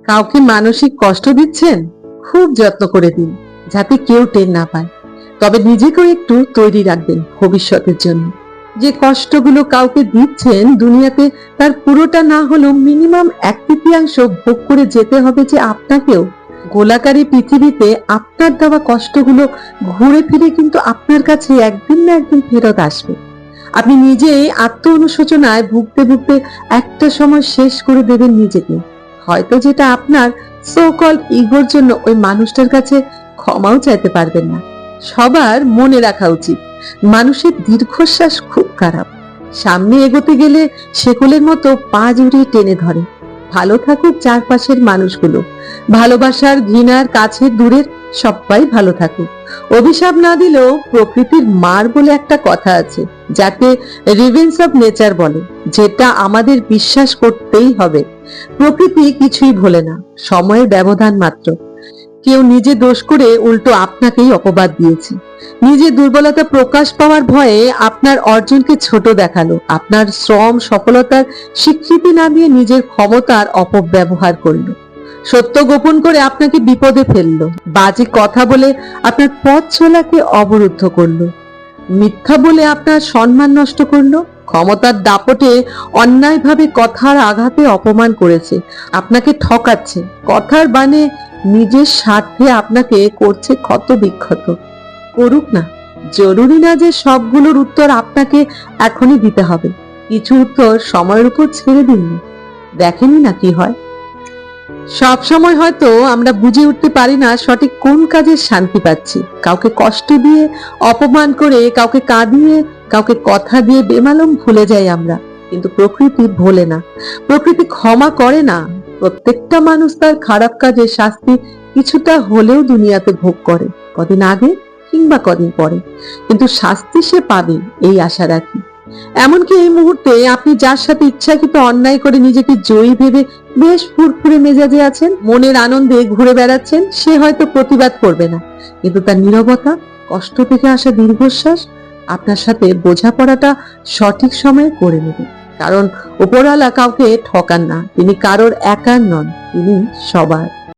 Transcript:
কাউকে মানসিক কষ্ট দিচ্ছেন? খুব যত্ন করে দিন যাতে কেউ টের না পায়। তবে নিজেকেও একটু তৈরি রাখবেন ভবিষ্যতের জন্য। যে কষ্টগুলো কাউকে দিচ্ছেন দুনিয়াতে, তার পুরোটা না হলেও মিনিমাম 1/3 ভোগ করে যেতে হবে যে আপনাকেও। গোলাকারী পৃথিবীতে আপনার দেওয়া কষ্টগুলো ঘুরে ফিরে কিন্তু আপনার কাছে একদিন না একদিন ফেরত আসবে। আপনি নিজেই আত্ম অনুশোচনায় ভুগতে ভুগতে একটা সময় শেষ করে দেবেন নিজেকে। হয়তো যেটা আপনার সো কল্ড ইগোর জন্য ওই মানুষটার কাছে ক্ষমাও চাইতে পারবেন না। সবার মনে রাখা উচিত, মানুষের দীর্ঘশ্বাস খুব খারাপ। সামনে এগোতে গেলে শেকলের মতো পা জড়িয়ে টেনে ধরে। ভালো থাকুক চারপাশের মানুষগুলো, ভালোবাসার, ঘৃণার, কাছের, দূরের সবাই ভালো থাকুক। অভিশাপ না দিলেও প্রকৃতির মার বলে একটা কথা আছে, যাকে রিভেঞ্জ অফ নেচার বলে, যেটা আমাদের বিশ্বাস করতেই হবে। প্রকৃতি কিছুই ভোলে না, সময়ের ব্যবধান মাত্র। কেউ নিজে দোষ করে উল্টো আপনাকেই অপবাদ দিয়েছে। নিজের দুর্বলতা প্রকাশ পাওয়ার ভয়ে আপনার অর্জনকে ছোট দেখালো। আপনার শ্রম সফলতার স্বীকৃতি না দিয়ে নিজের ক্ষমতার অপব্যবহার করলো। সত্য গোপন করে আপনাকে বিপদে ফেললো। বাজে কথা বলে আপনার পথ চলাকে অবরুদ্ধ করলো। মিথ্যা বলে আপনার সম্মান নষ্ট করলো। ক্ষমতার দাপটে অন্যায়ভাবে কথার আঘাতে অপমান করেছে, আপনাকে ঠকাচ্ছে। কথার বানে নিজের স্বার্থে আপনাকে করছে ক্ষত বিক্ষত। করুক না, জরুরি না যে সবগুলোর উত্তর আপনাকে এখনই দিতে হবে। কিছু উত্তর সময়ের উপর ছেড়ে দিন না, দেখেনি না কি হয়। সব সময় হয়তো আমরা বুঝে উঠতে পারি না সঠিক কোন কাজে শান্তি পাচ্ছি। কাউকে কষ্ট দিয়ে, অপমান করে, কাউকে কাঁদিয়ে, কাউকে কথা দিয়ে বেমালুম ভুলে যাই আমরা। কিন্তু প্রকৃতি ভোলে না, প্রকৃতি ক্ষমা করে না। প্রত্যেকটা মানুষ তার খারাপ কাজের শাস্তি কিছুটা হলেও দুনিয়াতে ভোগ করে, কদিন আগে কিংবা কদিন পরে, কিন্তু শাস্তি সে পাবে এই আশা রাখি। এমনকি এই মুহূর্তে আপনি যার সাথে ইচ্ছাকৃত অন্যায় করে নিজেকে জয়ী ভেবে বেশ ফুরফুরে মেজাজে আছেন, মনের আনন্দে ঘুরে বেড়াচ্ছেন, সে হয়তো প্রতিবাদ করবে না, কিন্তু তার নীরবতা, কষ্ট থেকে আসা দীর্ঘশ্বাস আপনার সাথে বোঝাপড়াটা সঠিক সময়ে করে নেবে। কারণ উপরওয়ালা কাউকে ঠকান না, তিনি কারোর একার নন, তিনি সবার।